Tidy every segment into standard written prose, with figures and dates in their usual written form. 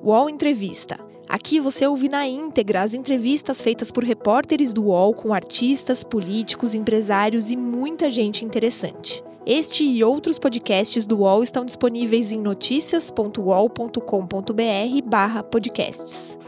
UOL Entrevista. Aqui você ouve na íntegra as entrevistas feitas por repórteres do UOL com artistas, políticos, empresários e muita gente interessante. Este e outros podcasts do UOL estão disponíveis em noticias.uol.com.br/podcasts.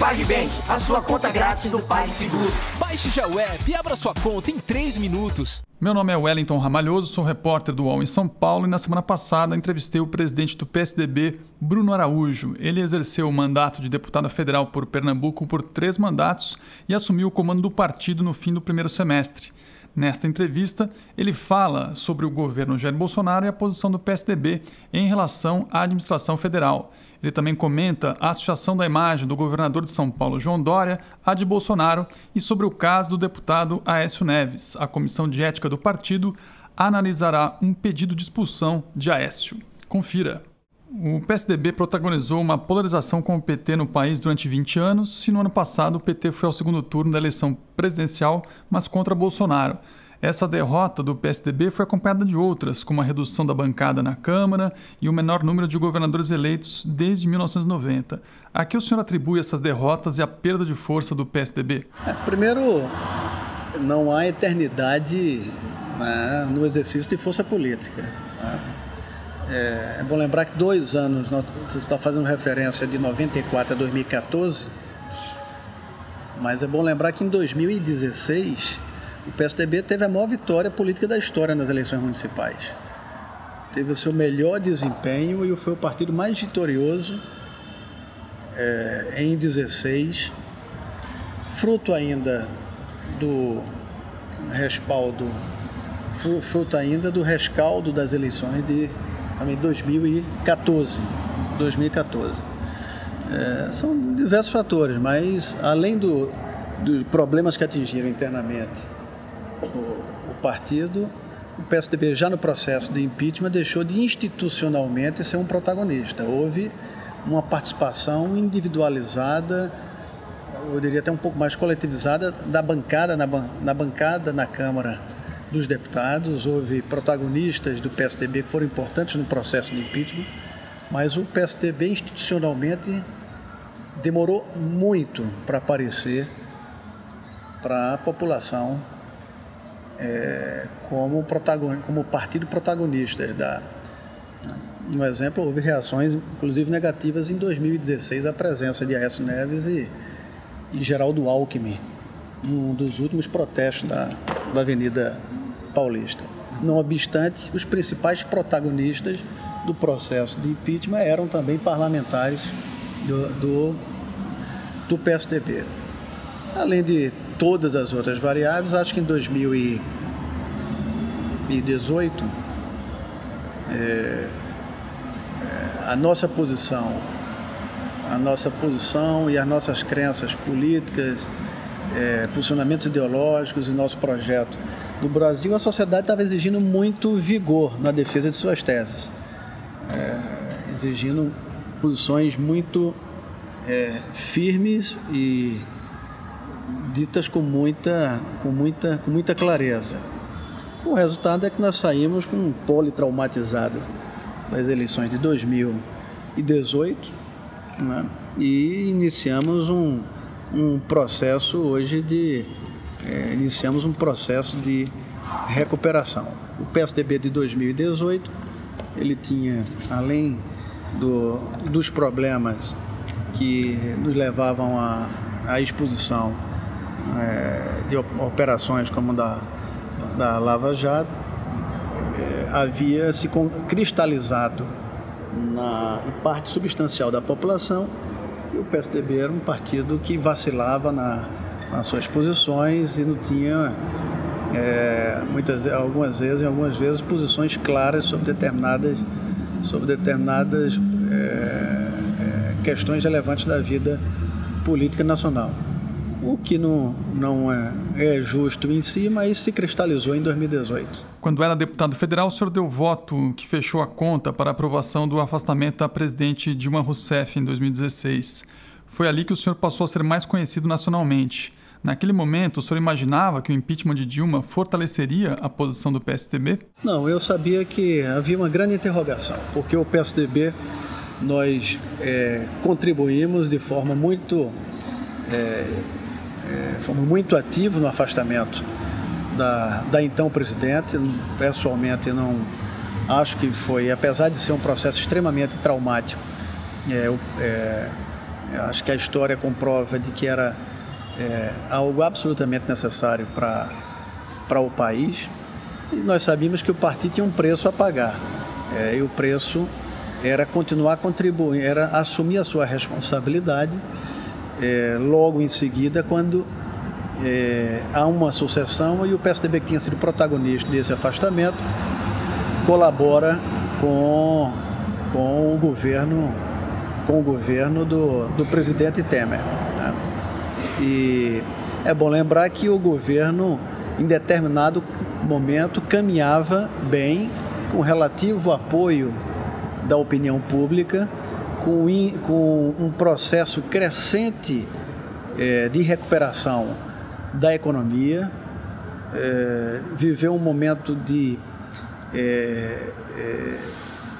PagBank, a sua conta grátis do PagSeguro. Baixe já o app e abra sua conta em 3 minutos. Meu nome é Wellington Ramalhoso, sou repórter do UOL em São Paulo e na semana passada entrevistei o presidente do PSDB, Bruno Araújo. Ele exerceu o mandato de deputado federal por Pernambuco por 3 mandatos e assumiu o comando do partido no fim do primeiro semestre. Nesta entrevista, ele fala sobre o governo Jair Bolsonaro e a posição do PSDB em relação à administração federal. Ele também comenta a associação da imagem do governador de São Paulo, João Dória, à de Bolsonaro e sobre o caso do deputado Aécio Neves. A Comissão de Ética do partido analisará um pedido de expulsão de Aécio. Confira. O PSDB protagonizou uma polarização com o PT no país durante 20 anos e no ano passado o PT foi ao segundo turno da eleição presidencial, mas contra Bolsonaro. Essa derrota do PSDB foi acompanhada de outras, como a redução da bancada na Câmara e o menor número de governadores eleitos desde 1990. A que o senhor atribui essas derrotas e a perda de força do PSDB? Primeiro, não há eternidade, né, no exercício de força política. Né? É bom lembrar que 2 anos, você está fazendo referência de 94 a 2014, mas é bom lembrar que em 2016... o PSDB teve a maior vitória política da história nas eleições municipais. Teve o seu melhor desempenho e foi o partido mais vitorioso em 16, fruto ainda do rescaldo das eleições de também 2014. São diversos fatores, mas além dos problemas que atingiram internamente o partido, o PSDB já no processo de impeachment deixou de institucionalmente ser um protagonista. Houve uma participação individualizada, eu diria até um pouco mais coletivizada, da bancada na Câmara dos Deputados. Houve protagonistas do PSDB que foram importantes no processo de impeachment, mas o PSDB institucionalmente demorou muito para aparecer para a população como partido protagonista. No exemplo, houve reações, inclusive negativas, em 2016, à presença de Aécio Neves e Geraldo Alckmin, num dos últimos protestos da Avenida Paulista. Não obstante, os principais protagonistas do processo de impeachment eram também parlamentares do PSDB. Além de todas as outras variáveis, acho que em 2018 a nossa posição e as nossas crenças políticas, posicionamentos ideológicos e nosso projeto no Brasil, a sociedade estava exigindo muito vigor na defesa de suas teses, exigindo posições muito firmes e ditas com muita clareza. O resultado é que nós saímos com um politraumatizado das eleições de 2018, né? E iniciamos um processo hoje de recuperação. O PSDB de 2018, ele tinha, além dos problemas que nos levavam à exposição de operações como da Lava Jato, havia se cristalizado em parte substancial da população que o PSDB era um partido que vacilava nas suas posições e não tinha algumas vezes posições claras sobre determinadas questões relevantes da vida política nacional. O que não é justo em si, mas se cristalizou em 2018. Quando era deputado federal, o senhor deu voto que fechou a conta para a aprovação do afastamento da presidente Dilma Rousseff em 2016. Foi ali que o senhor passou a ser mais conhecido nacionalmente. Naquele momento, o senhor imaginava que o impeachment de Dilma fortaleceria a posição do PSDB? Não, eu sabia que havia uma grande interrogação, porque o PSDB, nós contribuímos de forma muito ativa no afastamento da então presidente. Pessoalmente, não acho que foi, apesar de ser um processo extremamente traumático, acho que a história comprova de que era algo absolutamente necessário para o país. E nós sabíamos que o partido tinha um preço a pagar, e o preço era continuar contribuindo, era assumir a sua responsabilidade logo em seguida, quando há uma sucessão e o PSDB, que tinha sido protagonista desse afastamento, colabora com o governo do presidente Temer, né? E é bom lembrar que o governo, em determinado momento, caminhava bem, com relativo apoio da opinião pública, com um processo crescente de recuperação da economia, viveu um momento de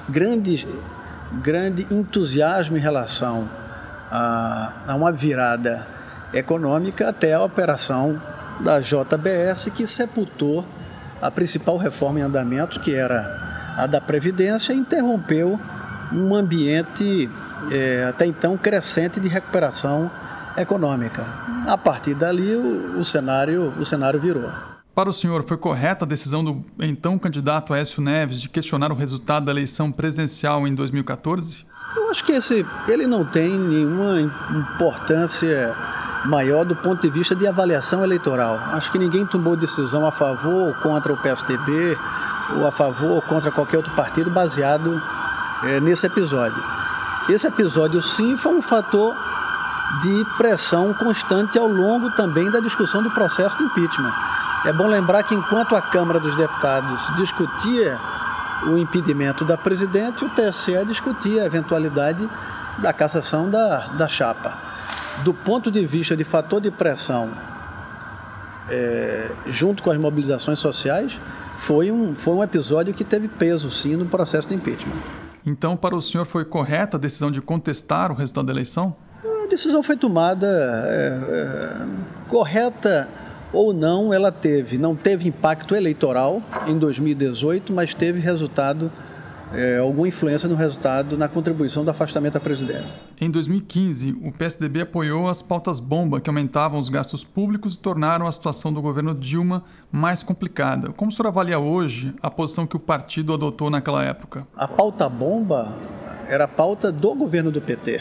grande entusiasmo em relação a uma virada econômica, até a operação da JBS, que sepultou a principal reforma em andamento, que era a da Previdência, e interrompeu um ambiente até então crescente de recuperação econômica. A partir dali, o cenário virou. Para o senhor, foi correta a decisão do então candidato Aécio Neves de questionar o resultado da eleição presidencial em 2014? Eu acho que ele não tem nenhuma importância maior do ponto de vista de avaliação eleitoral. Acho que ninguém tomou decisão a favor ou contra o PSDB, ou a favor ou contra qualquer outro partido baseado nesse episódio. Esse episódio, sim, foi um fator de pressão constante ao longo também da discussão do processo de impeachment. É bom lembrar que enquanto a Câmara dos Deputados discutia o impedimento da presidente, o TSE discutia a eventualidade da cassação da chapa. Do ponto de vista de fator de pressão, junto com as mobilizações sociais, foi um episódio que teve peso, sim, no processo de impeachment. Então, para o senhor, foi correta a decisão de contestar o resultado da eleição? A decisão foi tomada correta ou não, ela não teve impacto eleitoral em 2018, mas teve resultado, alguma influência no resultado, na contribuição do afastamento da presidência. Em 2015, o PSDB apoiou as pautas-bomba que aumentavam os gastos públicos e tornaram a situação do governo Dilma mais complicada. Como o senhor avalia hoje a posição que o partido adotou naquela época? A pauta-bomba era a pauta do governo do PT,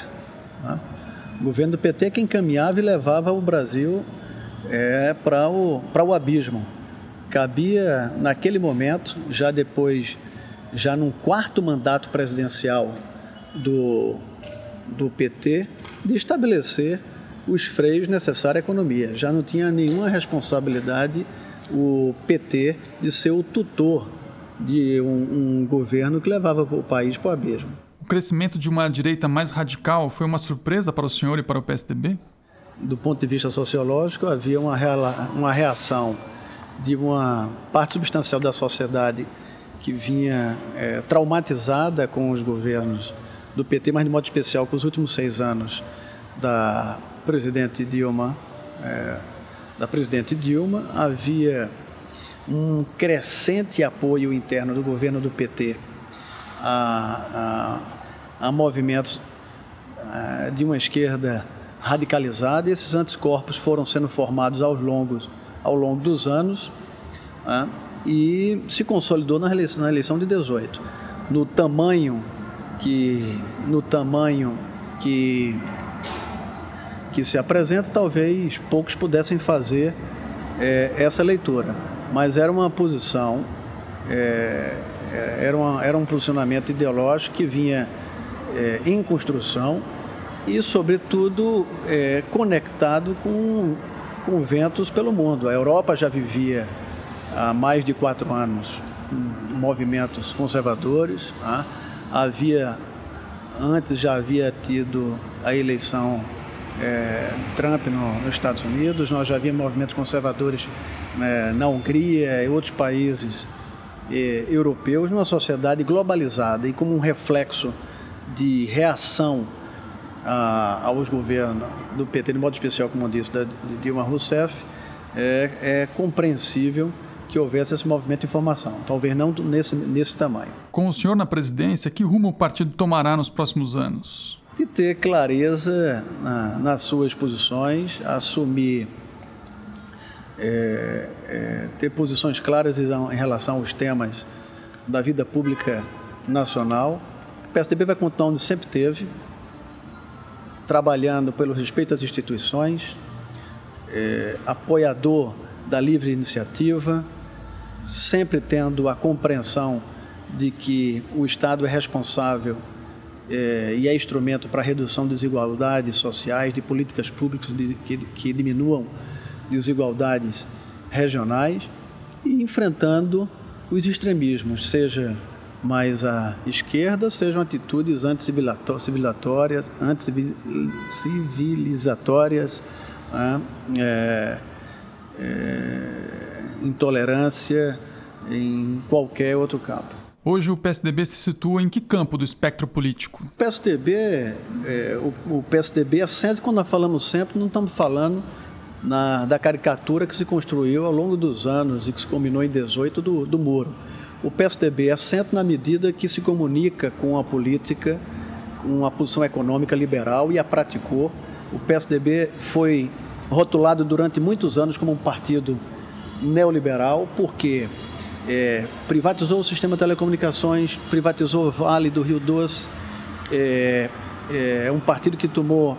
né? O governo do PT que encaminhava e levava o Brasil para o abismo. Cabia, naquele momento, já num quarto mandato presidencial do PT, de estabelecer os freios necessários à economia. Já não tinha nenhuma responsabilidade o PT de ser o tutor de um governo que levava o país para o abismo. O crescimento de uma direita mais radical foi uma surpresa para o senhor e para o PSDB? Do ponto de vista sociológico, havia uma reação de uma parte substancial da sociedade que vinha traumatizada com os governos do PT, mas de modo especial com os últimos 6 anos da presidente Dilma. Havia um crescente apoio interno do governo do PT a movimentos de uma esquerda radicalizada, e esses anticorpos foram sendo formados ao longo dos anos, e se consolidou na eleição de 18. No tamanho que se apresenta, talvez poucos pudessem fazer essa leitura, mas era uma posição, era um posicionamento ideológico que vinha em construção e, sobretudo, conectado com ventos pelo mundo. A Europa já vivia há mais de 4 anos movimentos conservadores, antes já havia tido a eleição Trump nos Estados Unidos, nós já vimos movimentos conservadores na Hungria e outros países europeus, numa sociedade globalizada e como um reflexo de reação aos governos do PT, de modo especial, como eu disse, de Dilma Rousseff, é compreensível que houvesse esse movimento de informação, talvez não nesse tamanho. Com o senhor na presidência, que rumo o partido tomará nos próximos anos? De ter clareza nas suas posições, assumir, ter posições claras em relação aos temas da vida pública nacional. O PSDB vai continuar onde sempre teve, trabalhando pelo respeito às instituições, apoiador da livre iniciativa, sempre tendo a compreensão de que o Estado é responsável e é instrumento para a redução de desigualdades sociais, de políticas públicas que diminuam desigualdades regionais e enfrentando os extremismos, seja mais à esquerda, sejam atitudes anticivilizatórias, intolerância em qualquer outro campo. Hoje o PSDB se situa em que campo do espectro político? O PSDB é sempre, quando nós falamos sempre, não estamos falando da caricatura que se construiu ao longo dos anos e que se combinou em 18 do Moro. O PSDB é sempre na medida que se comunica com a política, com a posição econômica liberal e a praticou. O PSDB foi rotulado durante muitos anos como um partido neoliberal, porque privatizou o sistema de telecomunicações, privatizou o Vale do Rio Doce, é um partido que tomou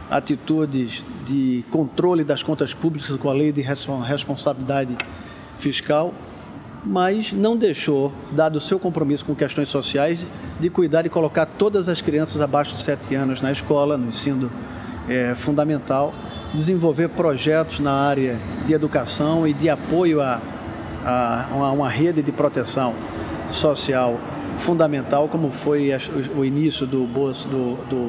atitudes de controle das contas públicas com a lei de responsabilidade fiscal, mas não deixou, dado o seu compromisso com questões sociais, de cuidar e colocar todas as crianças abaixo de 7 anos na escola, no ensino fundamental, desenvolver projetos na área de educação e de apoio a uma rede de proteção social fundamental, como foi o início do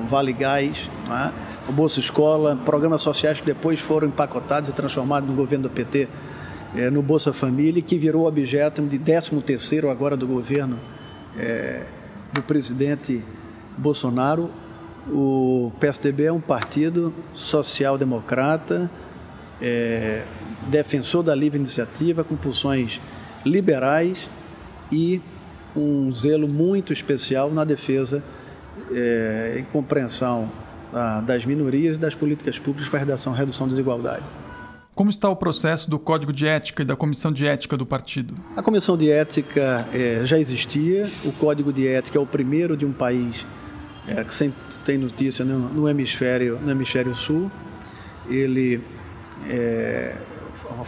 Vale Gás, né? O Bolsa Escola, programas sociais que depois foram empacotados e transformados no governo do PT no Bolsa Família, que virou objeto de 13º agora do governo do presidente Bolsonaro. O PSDB é um partido social-democrata, defensor da livre iniciativa, com posições liberais e um zelo muito especial na defesa e compreensão das minorias e das políticas públicas para a redução da desigualdade. Como está o processo do Código de Ética e da Comissão de Ética do partido? A Comissão de Ética já existia, o Código de Ética é o primeiro de um país que sempre tem notícia no hemisfério sul. Ele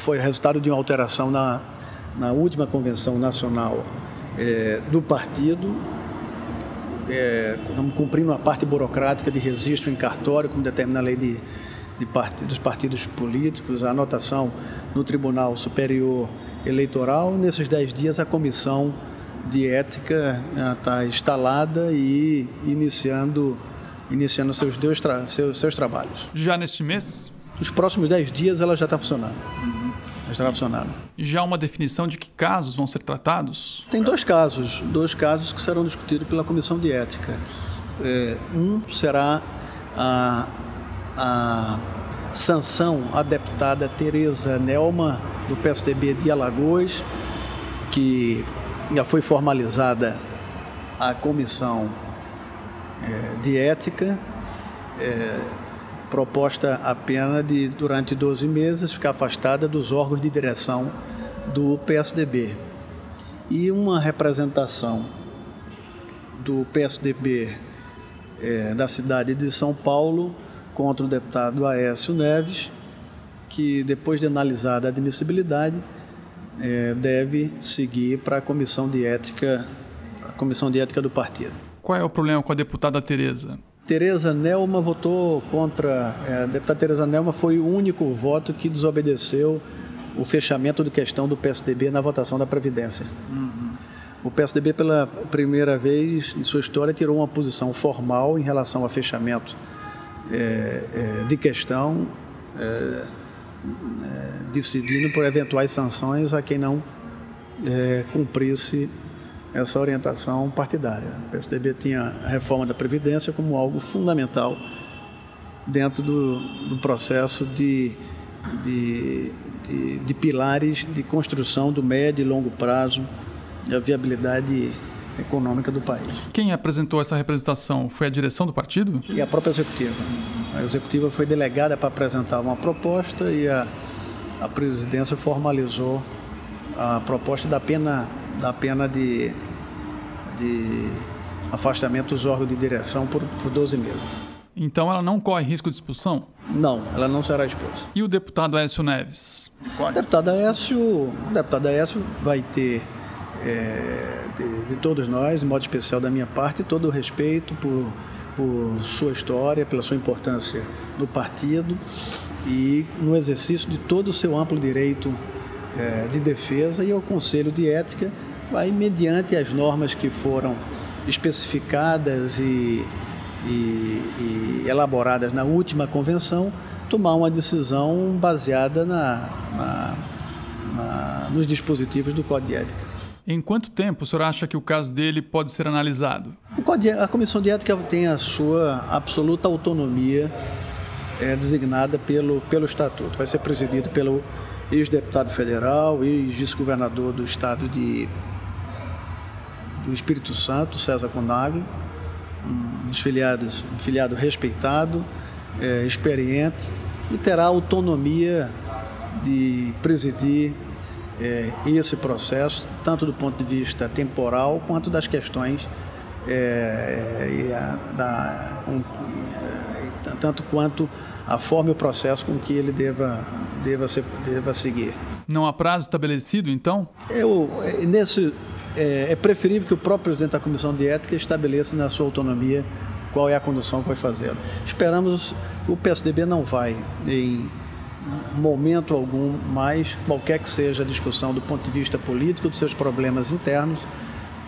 foi resultado de uma alteração na última convenção nacional do partido. Estamos cumprindo a parte burocrática de registro em cartório, como determina a lei dos partidos políticos, a anotação no Tribunal Superior Eleitoral. Nesses 10 dias a Comissão de Ética está instalada e iniciando seus trabalhos. Já neste mês? Nos próximos 10 dias ela já está funcionando. E já há uma definição de que casos vão ser tratados? Tem dois casos que serão discutidos pela Comissão de Ética. Um será a sanção à deputada Tereza Nelma, do PSDB de Alagoas, que já foi formalizada a Comissão de Ética, proposta a pena de, durante 12 meses, ficar afastada dos órgãos de direção do PSDB. E uma representação do PSDB da cidade de São Paulo contra o deputado Aécio Neves, que, depois de analisada a admissibilidade, deve seguir para a Comissão de Ética do partido. Qual é o problema com a deputada Tereza? Tereza Nelma votou contra. A deputada Tereza Nelma foi o único voto que desobedeceu o fechamento de questão do PSDB na votação da Previdência. O PSDB, pela primeira vez em sua história, tirou uma posição formal em relação ao fechamento de questão, decidindo por eventuais sanções a quem não cumprisse essa orientação partidária. O PSDB tinha a reforma da Previdência como algo fundamental dentro do processo de pilares de construção do médio e longo prazo e a viabilidade econômica do país. Quem apresentou essa representação foi a direção do partido? E a própria executiva. A executiva foi delegada para apresentar uma proposta e a presidência formalizou a proposta da pena de afastamento dos órgãos de direção por 12 meses. Então ela não corre risco de expulsão? Não, ela não será expulsa. E o deputado Aécio Neves? O deputado Aécio vai ter, de todos nós, de modo especial da minha parte, todo o respeito por sua história, pela sua importância no partido e no exercício de todo o seu amplo direito de defesa, e o Conselho de Ética vai, mediante as normas que foram especificadas e elaboradas na última convenção, tomar uma decisão baseada nos dispositivos do Código de Ética. Em quanto tempo o senhor acha que o caso dele pode ser analisado? A Comissão de Ética tem a sua absoluta autonomia designada pelo Estatuto. Vai ser presidido pelo ex-deputado federal, ex-vice-governador do estado do Espírito Santo, César Conagli, um filiado respeitado, experiente, e terá autonomia de presidir esse processo, tanto do ponto de vista temporal quanto das questões tanto quanto a forma e o processo com que ele deva seguir. Não há prazo estabelecido, então? É preferível que o próprio presidente da Comissão de Ética estabeleça na sua autonomia qual é a condução que vai fazê-lo. Esperamos que o PSDB não vai, em momento algum, mais, qualquer que seja a discussão do ponto de vista político, dos seus problemas internos,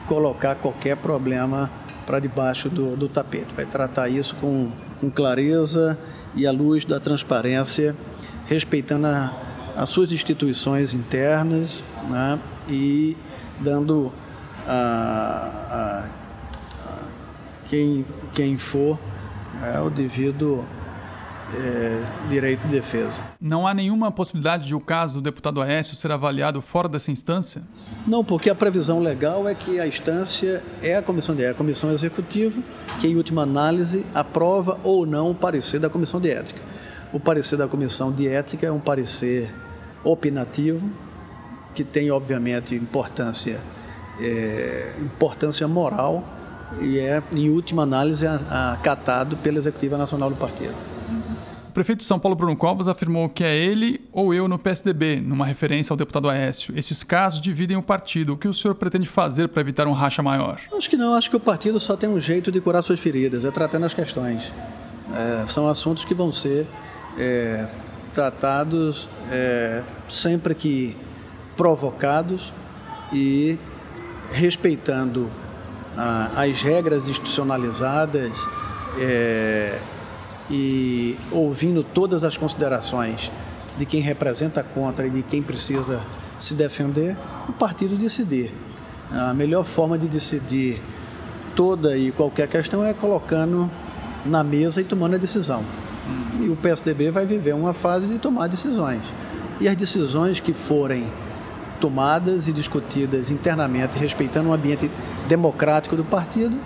colocar qualquer problema para debaixo do tapete. Vai tratar isso com clareza e à luz da transparência, respeitando as suas instituições internas, né, e dando a quem for o devido direito de defesa. Não há nenhuma possibilidade de o caso do deputado Aécio ser avaliado fora dessa instância? Não, porque a previsão legal é que a instância é a comissão executiva, que em última análise aprova ou não o parecer da Comissão de Ética. O parecer da Comissão de Ética é um parecer opinativo, que tem, obviamente, importância moral e é, em última análise, acatado pela Executiva Nacional do Partido. O prefeito de São Paulo, Bruno Covas, afirmou que é ele ou eu no PSDB, numa referência ao deputado Aécio. Esses casos dividem o partido. O que o senhor pretende fazer para evitar um racha maior? Acho que não. Acho que o partido só tem um jeito de curar suas feridas, é tratando as questões. São assuntos que vão ser tratados sempre que provocados e respeitando as regras institucionalizadas e ouvindo todas as considerações de quem representa contra e de quem precisa se defender, o partido decidir. A melhor forma de decidir toda e qualquer questão é colocando na mesa e tomando a decisão. E o PSDB vai viver uma fase de tomar decisões. E as decisões que forem tomadas e discutidas internamente, respeitando o ambiente democrático do partido,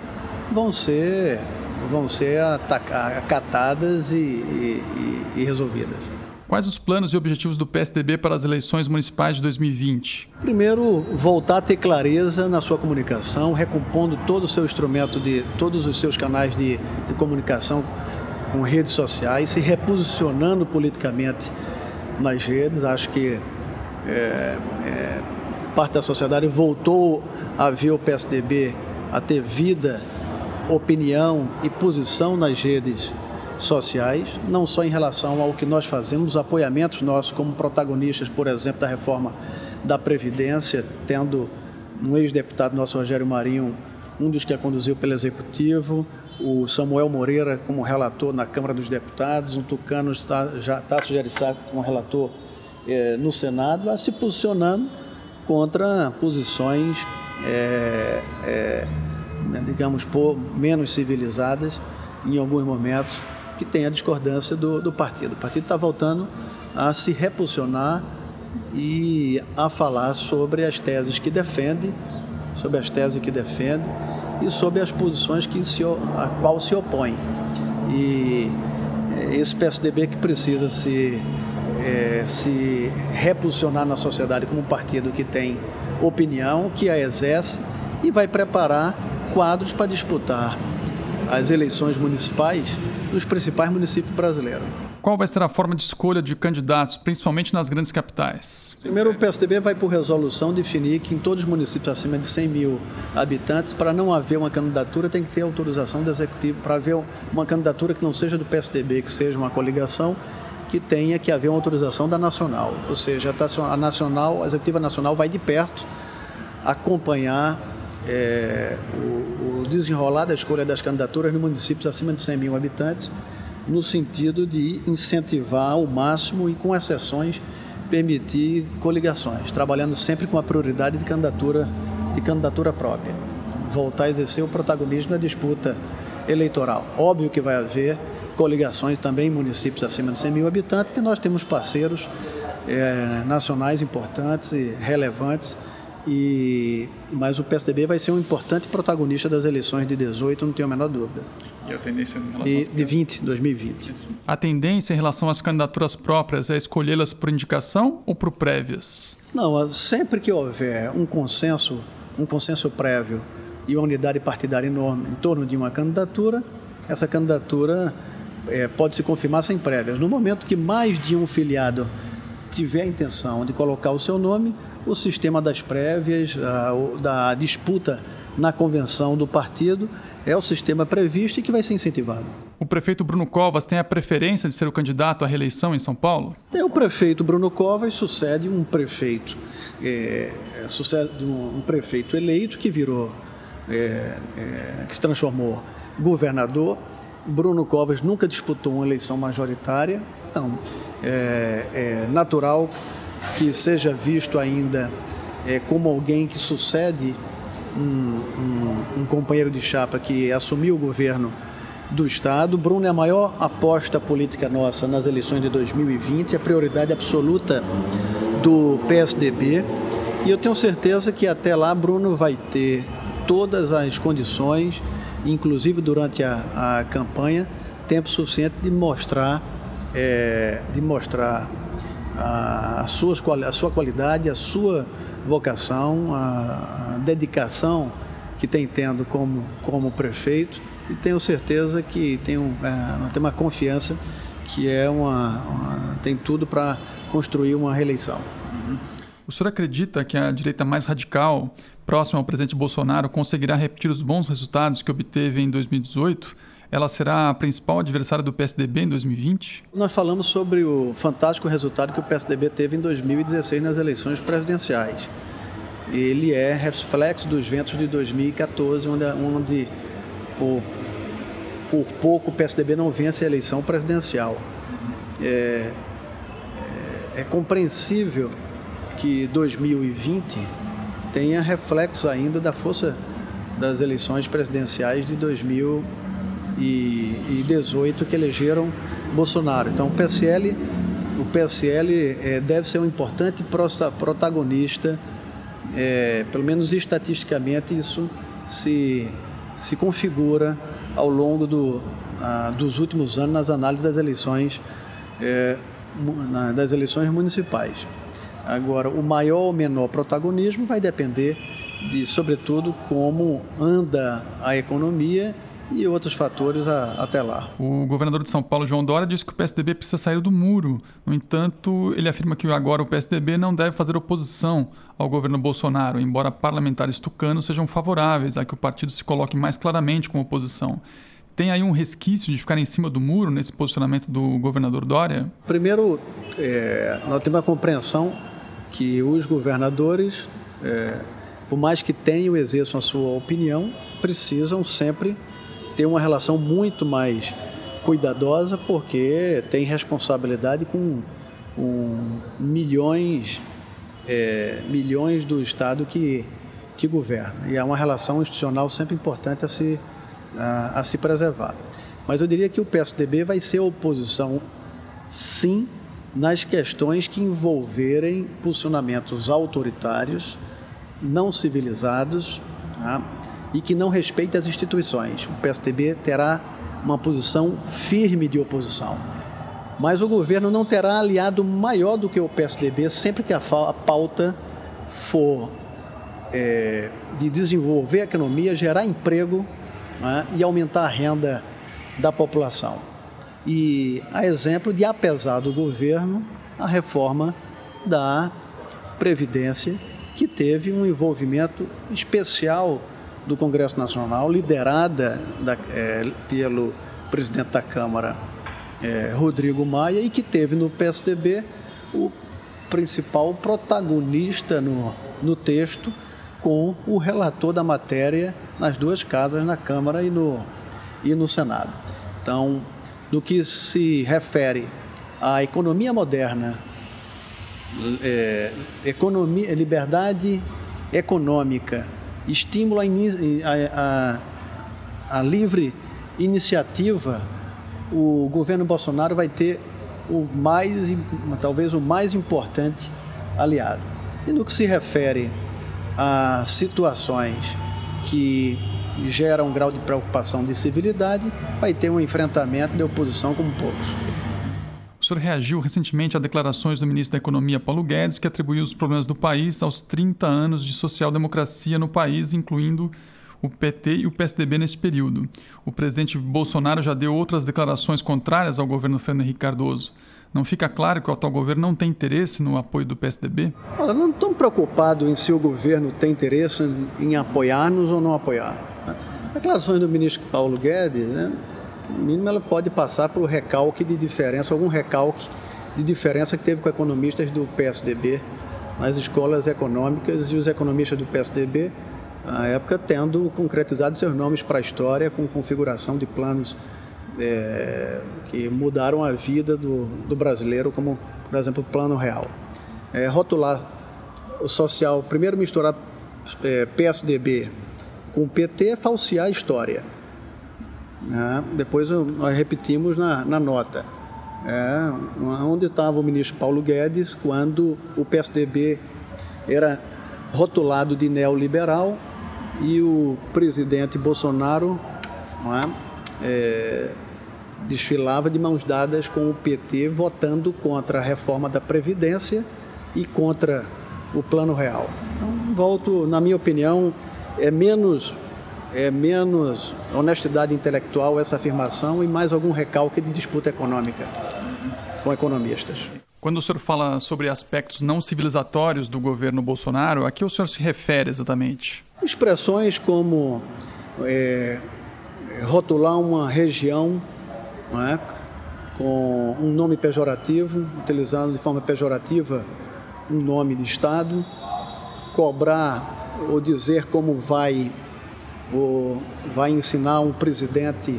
vão ser acatadas e resolvidas. Quais os planos e objetivos do PSDB para as eleições municipais de 2020? Primeiro, voltar a ter clareza na sua comunicação, recompondo todo o seu instrumento, todos os seus canais de comunicação com redes sociais, se reposicionando politicamente nas redes. Acho que parte da sociedade voltou a ver o PSDB a ter vida, opinião e posição nas redes sociais, não só em relação ao que nós fazemos, os apoiamentos nossos como protagonistas, por exemplo, da reforma da Previdência, tendo um ex-deputado nosso, Rogério Marinho, um dos que a conduziu pelo Executivo, o Samuel Moreira como relator na Câmara dos Deputados, um tucano, Tasso Gereissati como relator no Senado, se posicionando contra posições, digamos, menos civilizadas em alguns momentos, que tem a discordância do partido. O partido está voltando a se reposicionar e a falar sobre as teses que defende, e sobre as posições a qual se opõe. E esse PSDB que precisa se reposicionar na sociedade como um partido que tem opinião, que a exerce e vai preparar quadros para disputar as eleições municipais nos principais municípios brasileiros. Qual vai ser a forma de escolha de candidatos, principalmente nas grandes capitais? Primeiro, o PSDB vai, por resolução, definir que em todos os municípios acima de 100 mil habitantes, para não haver uma candidatura, tem que ter autorização do Executivo. Para haver uma candidatura que não seja do PSDB, que seja uma coligação, que tenha que haver uma autorização da Nacional. Ou seja, a Executiva Nacional vai de perto acompanhar o desenrolar da escolha das candidaturas nos municípios acima de 100 mil habitantes, no sentido de incentivar ao máximo e, com exceções, permitir coligações, trabalhando sempre com a prioridade de candidatura própria, voltar a exercer o protagonismo na disputa eleitoral. Óbvio que vai haver coligações também em municípios acima de 100 mil habitantes, porque nós temos parceiros nacionais importantes e relevantes, mas o PSDB vai ser um importante protagonista das eleições de 18, não tenho a menor dúvida. E a tendência em relação de 2020. A tendência em relação às candidaturas próprias é escolhê-las por indicação ou por prévias? Não, sempre que houver um consenso prévio e uma unidade partidária enorme em torno de uma candidatura, essa candidatura pode se confirmar sem prévias. No momento que mais de um filiado tiver a intenção de colocar o seu nome, o sistema das prévias, da disputa na convenção do partido, é o sistema previsto e que vai ser incentivado. O prefeito Bruno Covas tem a preferência de ser o candidato à reeleição em São Paulo? O prefeito Bruno Covas sucede um prefeito eleito que virou, que se transformou governador. Bruno Covas nunca disputou uma eleição majoritária, então é natural que seja visto ainda como alguém que sucede um companheiro de chapa que assumiu o governo do Estado. Bruno é a maior aposta política nossa nas eleições de 2020, a prioridade absoluta do PSDB, e eu tenho certeza que até lá Bruno vai ter todas as condições, inclusive durante a campanha, tempo suficiente de mostrar a sua qualidade, a sua vocação, a dedicação que tem tendo como prefeito, e tenho certeza que tem uma confiança que tem tudo para construir uma reeleição. O senhor acredita que a direita mais radical, próxima ao presidente Bolsonaro, conseguirá repetir os bons resultados que obteve em 2018? Ela será a principal adversária do PSDB em 2020? Nós falamos sobre o fantástico resultado que o PSDB teve em 2016 nas eleições presidenciais. Ele é reflexo dos ventos de 2014, onde por pouco o PSDB não vence a eleição presidencial. É compreensível que 2020 tenha reflexo ainda da força das eleições presidenciais de 2018 que elegeram Bolsonaro. Então o PSL deve ser um importante protagonista, pelo menos estatisticamente isso se configura ao longo dos últimos anos nas análises das eleições municipais. Agora, o maior ou menor protagonismo vai depender de, sobretudo, como anda a economia e outros fatores até lá. O governador de São Paulo, João Dória, disse que o PSDB precisa sair do muro. No entanto, ele afirma que agora o PSDB não deve fazer oposição ao governo Bolsonaro, embora parlamentares tucanos sejam favoráveis a que o partido se coloque mais claramente como oposição. Tem aí um resquício de ficar em cima do muro nesse posicionamento do governador Dória? Primeiro, nós temos a compreensão que os governadores, por mais que tenham e exerçam a sua opinião, precisam sempre ter uma relação muito mais cuidadosa, porque tem responsabilidade com milhões do Estado que governa. E é uma relação institucional sempre importante a se preservar. Mas eu diria que o PSDB vai ser oposição, sim, nas questões que envolverem posicionamentos autoritários, não civilizados, tá? E que não respeitem as instituições. O PSDB terá uma posição firme de oposição. Mas o governo não terá aliado maior do que o PSDB sempre que a pauta for de desenvolver a economia, gerar emprego, né, e aumentar a renda da população. E a exemplo de, apesar do governo, a reforma da Previdência, que teve um envolvimento especial do Congresso Nacional, liderada pelo presidente da Câmara, Rodrigo Maia, e que teve no PSDB o principal protagonista no texto, com o relator da matéria nas duas casas, na Câmara e no Senado. Então, no que se refere à economia moderna, liberdade econômica, estímulo à livre iniciativa, o governo Bolsonaro vai ter talvez o mais importante aliado. E no que se refere a situações que geram um grau de preocupação de civilidade, vai ter um enfrentamento de oposição como poucos. O senhor reagiu recentemente a declarações do ministro da Economia, Paulo Guedes, que atribuiu os problemas do país aos 30 anos de social-democracia no país, incluindo o PT e o PSDB nesse período. O presidente Bolsonaro já deu outras declarações contrárias ao governo Fernando Henrique Cardoso. Não fica claro que o atual governo não tem interesse no apoio do PSDB? Olha, não estou preocupado em se o governo tem interesse em apoiar-nos ou não apoiar. A declaração do ministro Paulo Guedes, né, no mínimo ela pode passar por recalque de diferença, algum recalque de diferença que teve com economistas do PSDB nas escolas econômicas, e os economistas do PSDB, na época, tendo concretizado seus nomes para a história com configuração de planos que mudaram a vida do brasileiro, como, por exemplo, o Plano Real. Rotular o social, primeiro misturar PSDB com o PT é falsear a história. Depois nós repetimos na nota. Onde estava o ministro Paulo Guedes quando o PSDB era rotulado de neoliberal e o presidente Bolsonaro desfilava de mãos dadas com o PT, votando contra a reforma da Previdência e contra o Plano Real. Então, na minha opinião, é menos honestidade intelectual essa afirmação e mais algum recalque de disputa econômica com economistas. Quando o senhor fala sobre aspectos não civilizatórios do governo Bolsonaro, a que o senhor se refere exatamente? Expressões como rotular uma região, com um nome pejorativo, utilizando de forma pejorativa um nome de Estado, cobrar ou dizer como vai ensinar um presidente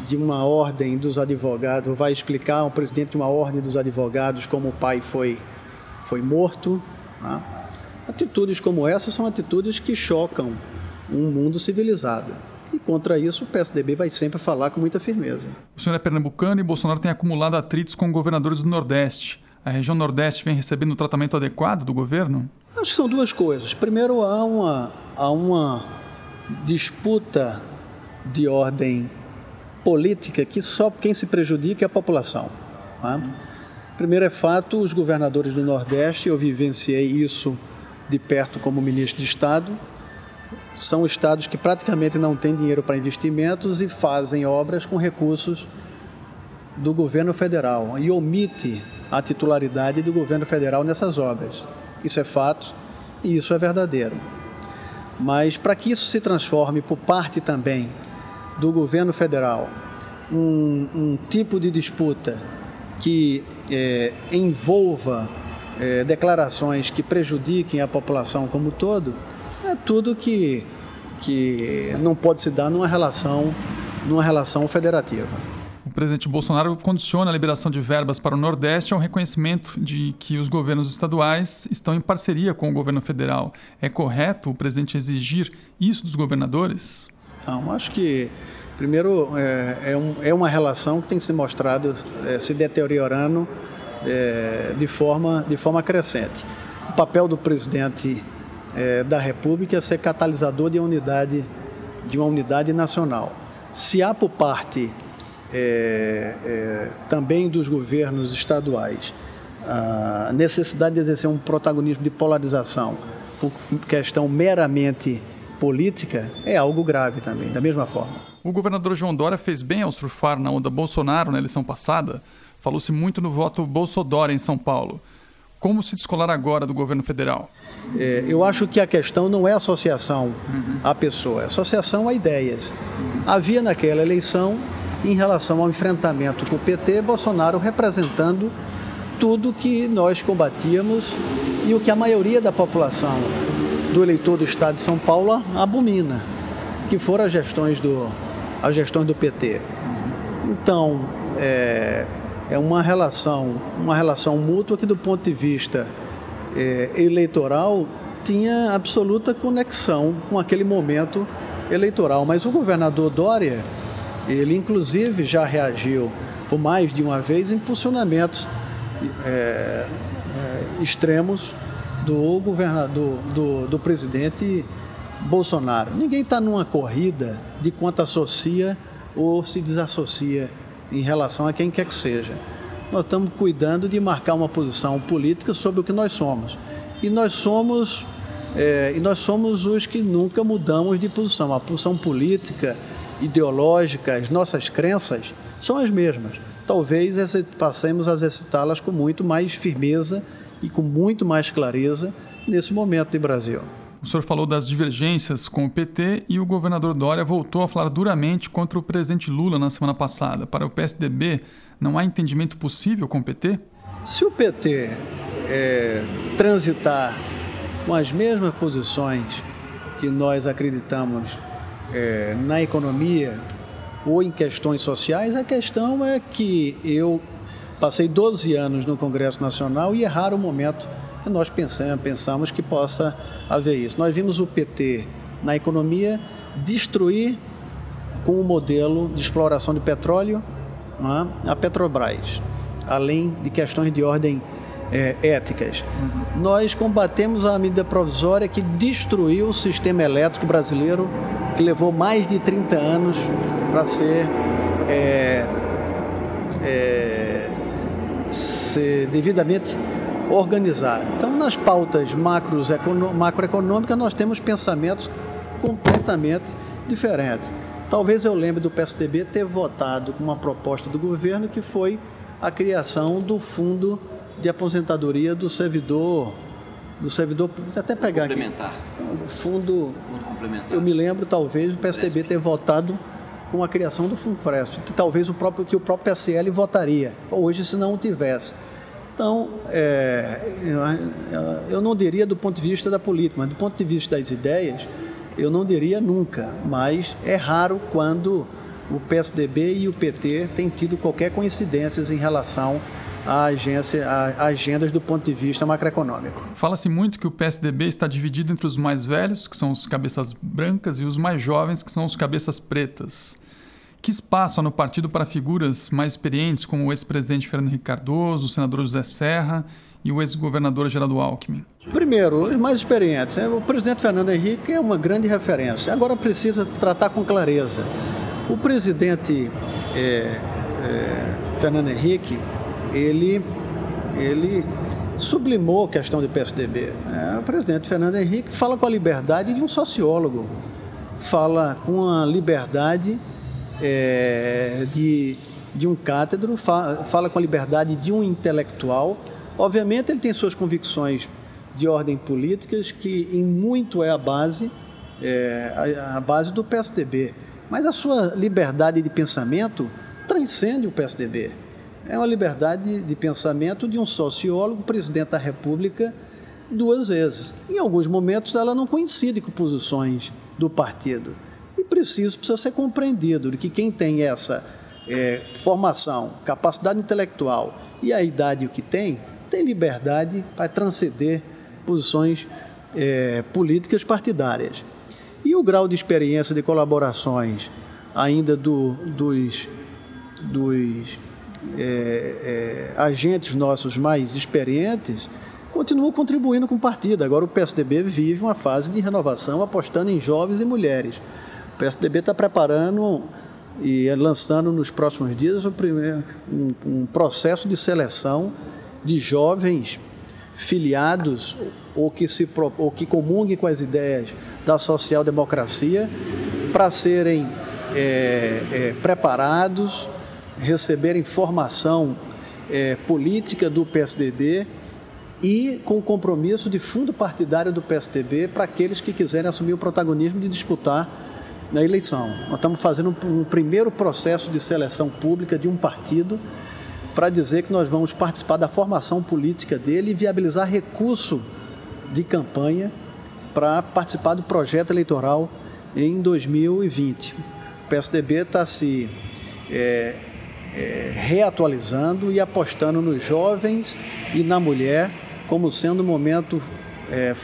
de uma ordem dos advogados, ou vai explicar a um presidente de uma ordem dos advogados como o pai foi morto. Atitudes como essas são atitudes que chocam um mundo civilizado. E contra isso o PSDB vai sempre falar com muita firmeza. O senhor é pernambucano e Bolsonaro tem acumulado atritos com governadores do Nordeste. A região Nordeste vem recebendo um tratamento adequado do governo? Acho que são duas coisas. Primeiro, há uma disputa de ordem política que só quem se prejudica é a população. Primeiro é fato, os governadores do Nordeste, eu vivenciei isso de perto como ministro de Estado, são estados que praticamente não têm dinheiro para investimentos e fazem obras com recursos do governo federal e omite a titularidade do governo federal nessas obras. Isso é fato e isso é verdadeiro. Mas para que isso se transforme por parte também do governo federal, um tipo de disputa que envolva declarações que prejudiquem a população como um todo, é tudo que não pode se dar numa relação numa relação federativa. O presidente Bolsonaro condiciona a liberação de verbas para o Nordeste ao reconhecimento de que os governos estaduais estão em parceria com o governo federal. É correto o presidente exigir isso dos governadores? Não, acho que, primeiro, é uma relação que tem se mostrado se deteriorando de forma crescente. O papel do presidente da República é ser catalisador de uma unidade nacional. Se há por parte também dos governos estaduais a necessidade de exercer um protagonismo de polarização por questão meramente política, é algo grave também, da mesma forma. O governador João Dória fez bem ao surfar na onda Bolsonaro na eleição passada. Falou-se muito no voto Bolsodória em São Paulo. Como se descolar agora do governo federal? Eu acho que a questão não é associação à pessoa, é associação a ideias. Havia naquela eleição, em relação ao enfrentamento com o PT, Bolsonaro representando tudo que nós combatíamos e o que a maioria da população do eleitor do estado de São Paulo abomina, que foram as gestões do PT. Então, é uma relação mútua que, do ponto de vista eleitoral, tinha absoluta conexão com aquele momento eleitoral. Mas o governador Dória, ele inclusive já reagiu por mais de uma vez em posicionamentos extremos do presidente Bolsonaro. Ninguém está numa corrida de quanto associa ou se desassocia em relação a quem quer que seja. Nós estamos cuidando de marcar uma posição política sobre o que nós somos. E nós somos os que nunca mudamos de posição. A posição política, ideológica, as nossas crenças são as mesmas. Talvez passemos a exercitá-las com muito mais firmeza e com muito mais clareza nesse momento de Brasil. O senhor falou das divergências com o PT e o governador Dória voltou a falar duramente contra o presidente Lula na semana passada. Para o PSDB, não há entendimento possível com o PT? Se o PT transitar com as mesmas posições que nós acreditamos na economia ou em questões sociais, a questão é que eu passei 12 anos no Congresso Nacional e é raro o momento que nós pensamos que possa haver isso. Nós vimos o PT na economia destruir com o modelo de exploração de petróleo a Petrobras, além de questões de ordem éticas. Nós combatemos a medida provisória que destruiu o sistema elétrico brasileiro, que levou mais de 30 anos para ser devidamente organizado. Então, nas pautas macroeconômicas, nós temos pensamentos completamente diferentes. Talvez eu lembre do PSDB ter votado com uma proposta do governo que foi a criação do fundo de aposentadoria do servidor até pegar complementar. Aqui. O fundo complementar. Eu me lembro, talvez, o PSDB ter votado com a criação do Fundo Fresco, talvez o próprio PSL votaria, hoje se não o tivesse. Então, eu não diria do ponto de vista da política, mas do ponto de vista das ideias, eu não diria nunca, mas é raro quando o PSDB e o PT têm tido qualquer coincidência em relação a agendas do ponto de vista macroeconômico. Fala-se muito que o PSDB está dividido entre os mais velhos, que são os cabeças brancas, e os mais jovens, que são os cabeças pretas. Que espaço há no partido para figuras mais experientes, como o ex-presidente Fernando Henrique Cardoso, o senador José Serra e o ex-governador Geraldo Alckmin? Primeiro, os mais experientes. O presidente Fernando Henrique é uma grande referência. Agora precisa tratar com clareza. O presidente Fernando Henrique, ele sublimou a questão do PSDB. O presidente Fernando Henrique fala com a liberdade de um sociólogo, fala com a liberdade de um cátedro, fala com a liberdade de um intelectual. Obviamente ele tem suas convicções de ordem políticas, que em muito é a base do PSDB, mas a sua liberdade de pensamento transcende o PSDB. É uma liberdade de pensamento de um sociólogo, presidente da República, 2 vezes. Em alguns momentos ela não coincide com posições do partido. E precisa ser compreendido de que quem tem essa formação, capacidade intelectual e a idade que tem liberdade para transcender posições políticas partidárias. E o grau de experiência de colaborações ainda dos agentes nossos mais experientes continuam contribuindo com o partido. Agora o PSDB vive uma fase de renovação apostando em jovens e mulheres. O PSDB está preparando e lançando nos próximos dias um processo de seleção de jovens filiados ou que comunguem com as ideias da social-democracia para serem preparados, receberem formação política do PSDB e com o compromisso de fundo partidário do PSDB para aqueles que quiserem assumir o protagonismo de disputar na eleição. Nós estamos fazendo um primeiro processo de seleção pública de um partido para dizer que nós vamos participar da formação política dele e viabilizar recurso de campanha para participar do projeto eleitoral em 2020. O PSDB está se reatualizando e apostando nos jovens e na mulher como sendo um momento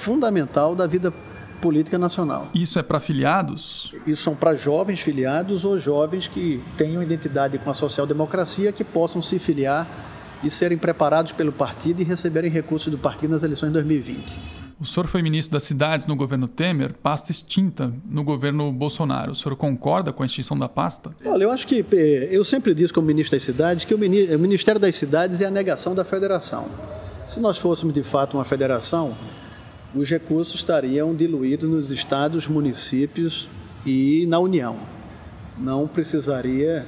fundamental da vida política nacional. Isso é para filiados? Isso são para jovens filiados ou jovens que tenham identidade com a social-democracia, que possam se filiar e serem preparados pelo partido e receberem recursos do partido nas eleições de 2020. O senhor foi ministro das cidades no governo Temer, pasta extinta no governo Bolsonaro. O senhor concorda com a extinção da pasta? Olha, eu acho que, eu sempre disse como ministro das cidades que o Ministério das Cidades é a negação da federação. Se nós fôssemos de fato uma federação, os recursos estariam diluídos nos estados, municípios e na União. Não precisaria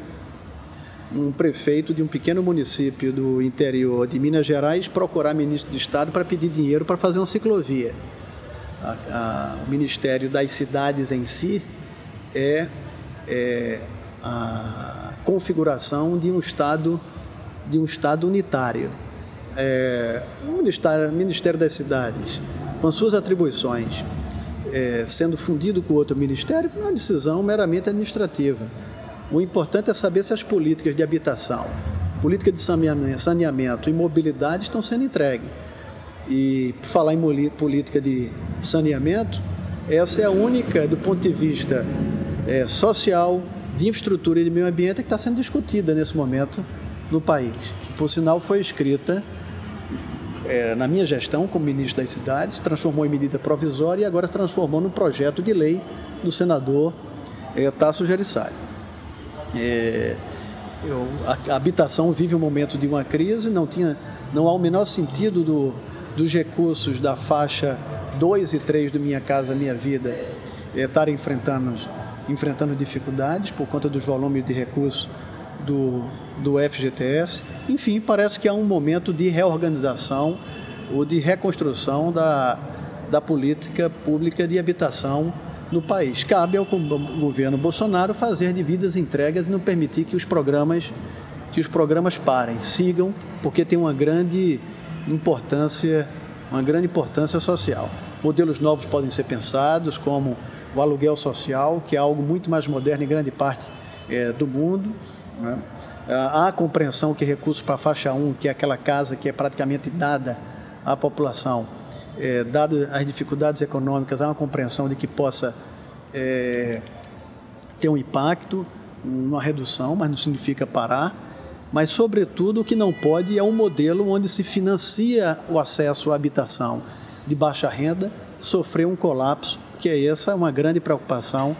um prefeito de um pequeno município do interior de Minas Gerais procurar ministro de Estado para pedir dinheiro para fazer uma ciclovia. O Ministério das Cidades em si é a configuração de um Estado unitário. O Ministério das Cidades, com suas atribuições, sendo fundido com outro ministério, é uma decisão meramente administrativa. O importante é saber se as políticas de habitação, política de saneamento e mobilidade estão sendo entregues. E, por falar em política de saneamento, essa é a única, do ponto de vista social, de infraestrutura e de meio ambiente, que está sendo discutida nesse momento no país. Por sinal, foi escrita na minha gestão como ministro das cidades, se transformou em medida provisória e agora se transformou num projeto de lei do senador Tasso Gereissati. A habitação vive um momento de uma crise, não há o menor sentido dos recursos da faixa 2 e 3 do Minha Casa Minha Vida estarem enfrentando dificuldades por conta dos volumes de recursos do FGTS. Enfim, parece que há um momento de reorganização ou de reconstrução da política pública de habitação no país. Cabe ao governo Bolsonaro fazer devidas entregas e não permitir que os programas parem, sigam, porque tem uma grande importância social. Modelos novos podem ser pensados, como o aluguel social, que é algo muito mais moderno em grande parte do mundo. Né? Há a compreensão que recursos para a faixa 1, que é aquela casa que é praticamente dada à população, dado as dificuldades econômicas, há uma compreensão de que possa ter um impacto, uma redução, mas não significa parar. Mas, sobretudo, o que não pode é um modelo onde se financia o acesso à habitação de baixa renda sofrer um colapso, que essa é uma grande preocupação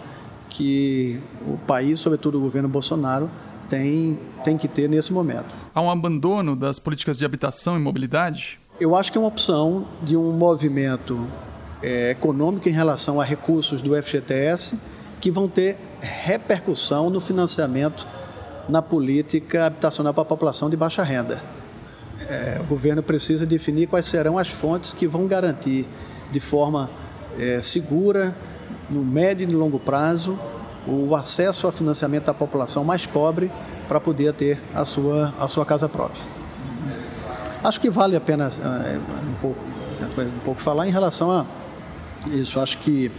que o país, sobretudo o governo Bolsonaro, tem que ter nesse momento. Há um abandono das políticas de habitação e mobilidade? Eu acho que é uma opção de um movimento econômico em relação a recursos do FGTS que vão ter repercussão no financiamento na política habitacional para a população de baixa renda. O governo precisa definir quais serão as fontes que vão garantir de forma segura, no médio e no longo prazo, o acesso ao financiamento da população mais pobre para poder ter a sua casa própria. Acho que vale a pena um pouco falar em relação a isso. Acho que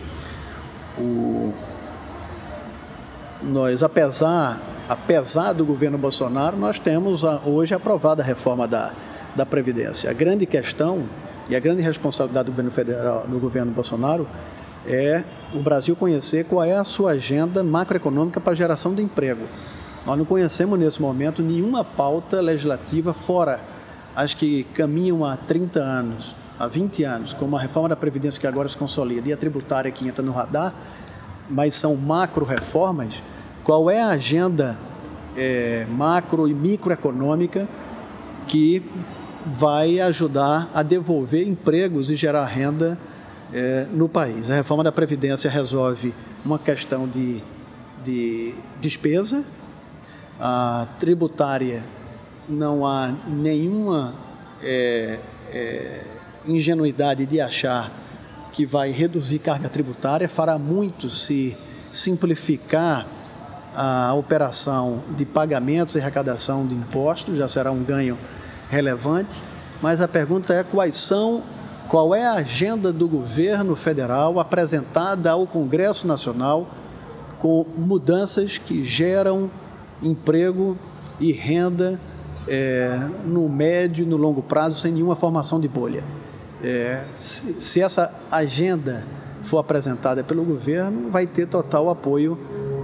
apesar do governo Bolsonaro, nós temos hoje aprovada a reforma da Previdência. A grande questão e a grande responsabilidade do governo federal, do governo Bolsonaro, é o Brasil conhecer qual é a sua agenda macroeconômica para a geração de emprego. Nós não conhecemos nesse momento nenhuma pauta legislativa fora as que caminham há 30 anos, há 20 anos, como a reforma da Previdência que agora se consolida e a tributária que entra no radar, mas são macro-reformas. Qual é a agenda macro e microeconômica que vai ajudar a devolver empregos e gerar renda no país? A reforma da Previdência resolve uma questão de despesa. A tributária, não há nenhuma ingenuidade de achar que vai reduzir carga tributária, fará muito se simplificar a operação de pagamentos e arrecadação de impostos, já será um ganho relevante, mas a pergunta é qual é a agenda do governo federal apresentada ao Congresso Nacional com mudanças que geram emprego e renda no médio e no longo prazo, sem nenhuma formação de bolha. Se essa agenda for apresentada pelo governo, vai ter total apoio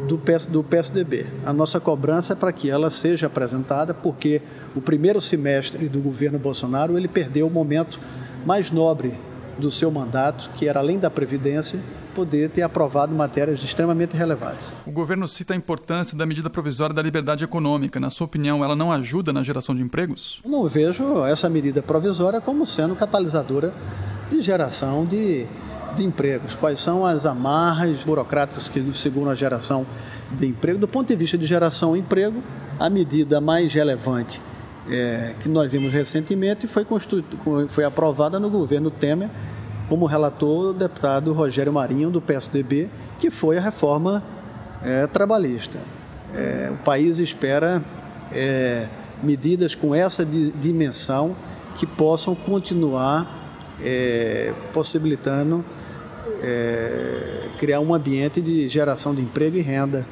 do PSDB. A nossa cobrança é para que ela seja apresentada, porque o primeiro semestre do governo Bolsonaro, ele perdeu o momento mais nobre do seu mandato, que era, além da Previdência, poder ter aprovado matérias extremamente relevantes. O governo cita a importância da medida provisória da liberdade econômica. Na sua opinião, ela não ajuda na geração de empregos? Eu não vejo essa medida provisória como sendo catalisadora de geração de empregos. Quais são as amarras burocráticas que seguram a geração de emprego? Do ponto de vista de geração de emprego, a medida mais relevante que nós vimos recentemente foi aprovada no governo Temer, como relator o deputado Rogério Marinho, do PSDB, que foi a reforma trabalhista. O país espera medidas com essa dimensão que possam continuar possibilitando criar um ambiente de geração de emprego e renda,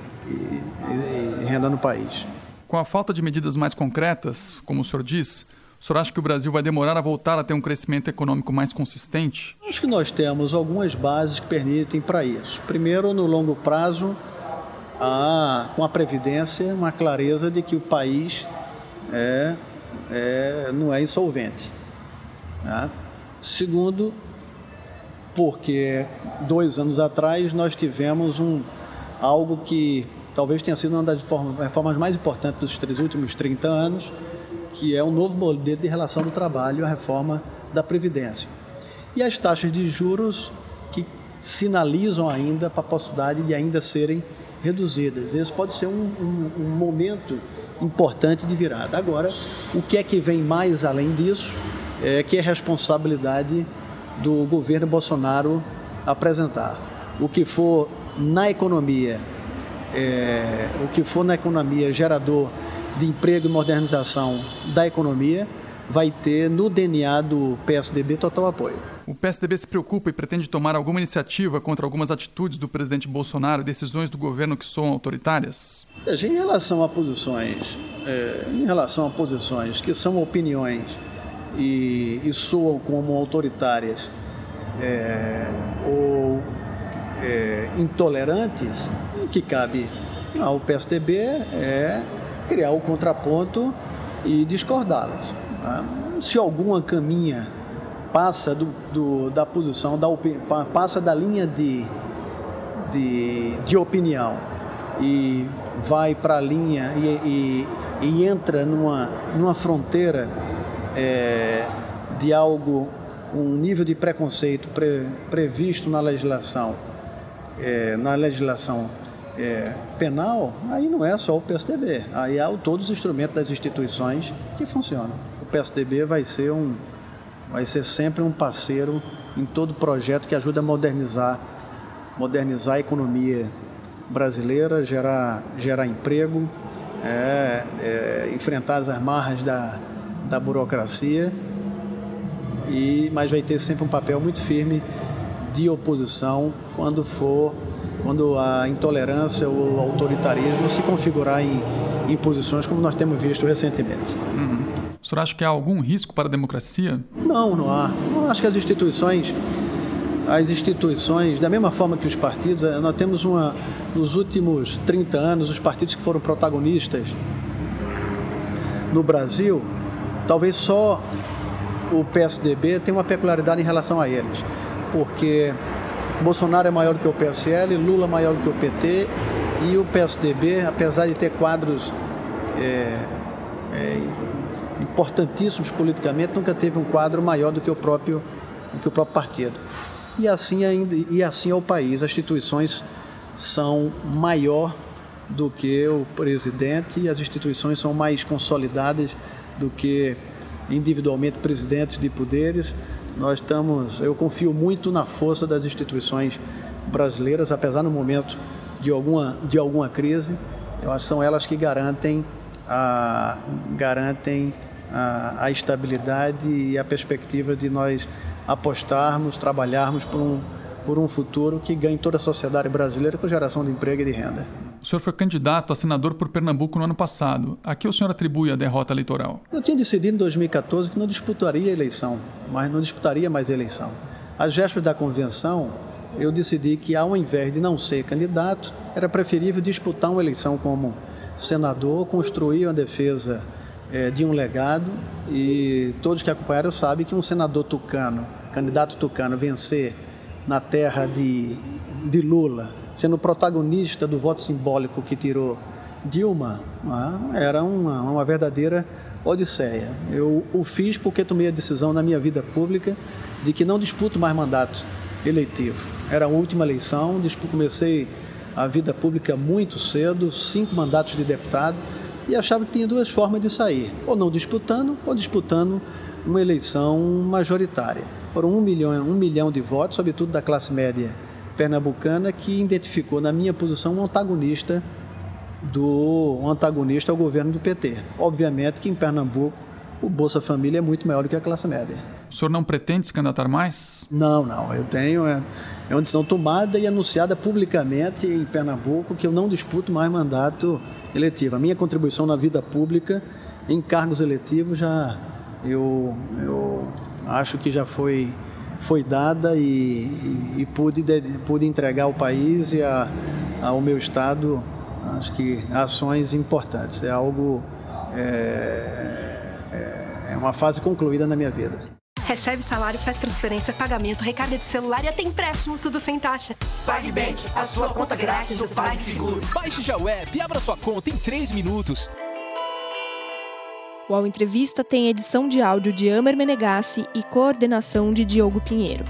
no país. Com a falta de medidas mais concretas, como o senhor diz, o senhor acha que o Brasil vai demorar a voltar a ter um crescimento econômico mais consistente? Acho que nós temos algumas bases que permitem para isso. Primeiro, no longo prazo, com a Previdência, uma clareza de que o país não é insolvente. Né? Segundo, porque 2 anos atrás nós tivemos algo que talvez tenha sido uma das reformas mais importantes dos últimos 30 anos, que é o novo modelo de relação do trabalho, a reforma da Previdência. E as taxas de juros que sinalizam ainda para a possibilidade de ainda serem reduzidas. Esse pode ser um momento importante de virada. Agora, o que é que vem mais além disso, que é responsabilidade do governo Bolsonaro apresentar. O que for na economia, gerador de emprego e modernização da economia, vai ter no DNA do PSDB total apoio. O PSDB se preocupa e pretende tomar alguma iniciativa contra algumas atitudes do presidente Bolsonaro e decisões do governo que soam autoritárias? Em relação a posições que são opiniões e soam como autoritárias ou intolerantes, o que cabe ao PSDB é criar o contraponto e discordá-las. Tá? Se alguma caminha passa da posição, passa da linha de opinião e vai para a linha e entra numa fronteira de algo com um nível de preconceito previsto na legislação penal, aí não é só o PSDB, aí há todos os instrumentos das instituições que funcionam. O PSDB vai ser sempre um parceiro em todo projeto que ajuda a modernizar a economia brasileira, gerar emprego, enfrentar as amarras da burocracia, mas vai ter sempre um papel muito firme de oposição quando for quando a intolerância ou o autoritarismo se configurar em posições como nós temos visto recentemente. O senhor acha que há algum risco para a democracia? Não há. Eu acho que as instituições, da mesma forma que os partidos, nós temos nos últimos 30 anos, os partidos que foram protagonistas no Brasil, talvez só o PSDB tem uma peculiaridade em relação a eles, porque Bolsonaro é maior do que o PSL, Lula maior do que o PT, e o PSDB, apesar de ter quadros importantíssimos politicamente, nunca teve um quadro maior do que o próprio partido. E assim é o país. As instituições são maior do que o presidente e as instituições são mais consolidadas do que individualmente presidentes de poderes. Eu confio muito na força das instituições brasileiras, apesar no momento de alguma crise. Eu acho que são elas que garantem a estabilidade e a perspectiva de nós apostarmos, trabalharmos por um futuro que ganhe toda a sociedade brasileira com geração de emprego e de renda. O senhor foi candidato a senador por Pernambuco no ano passado. A que o senhor atribui a derrota eleitoral? Eu tinha decidido em 2014 que não disputaria mais eleição. Às vésperas da convenção, eu decidi que, ao invés de não ser candidato, era preferível disputar uma eleição como senador, construir uma defesa de um legado, e todos que acompanharam sabem que um senador tucano, candidato tucano, vencer na terra de Lula, sendo protagonista do voto simbólico que tirou Dilma, era uma verdadeira odisseia. Eu o fiz porque tomei a decisão na minha vida pública de que não disputo mais mandato eletivo. Era a última eleição, comecei a vida pública muito cedo, 5 mandatos de deputado, e achava que tinha 2 formas de sair, ou não disputando, ou disputando uma eleição majoritária. Foram 1 milhão de votos, sobretudo da classe média pernambucana, que identificou na minha posição um antagonista ao governo do PT. Obviamente que em Pernambuco o Bolsa Família é muito maior do que a classe média. O senhor não pretende se candidatar mais? Não. Eu tenho uma decisão tomada e anunciada publicamente em Pernambuco que eu não disputo mais mandato eletivo. A minha contribuição na vida pública em cargos eletivos eu acho que já foi dada e pude entregar ao país e ao meu estado, acho que ações importantes. É algo, é uma fase concluída na minha vida. Recebe salário, faz transferência, pagamento, recarga de celular e até empréstimo, tudo sem taxa. PagBank, a sua conta grátis do PagSeguro. Baixe já o app e abra sua conta em 3 minutos. O UOL Entrevista tem edição de áudio de Amer Menegassi e coordenação de Diogo Pinheiro.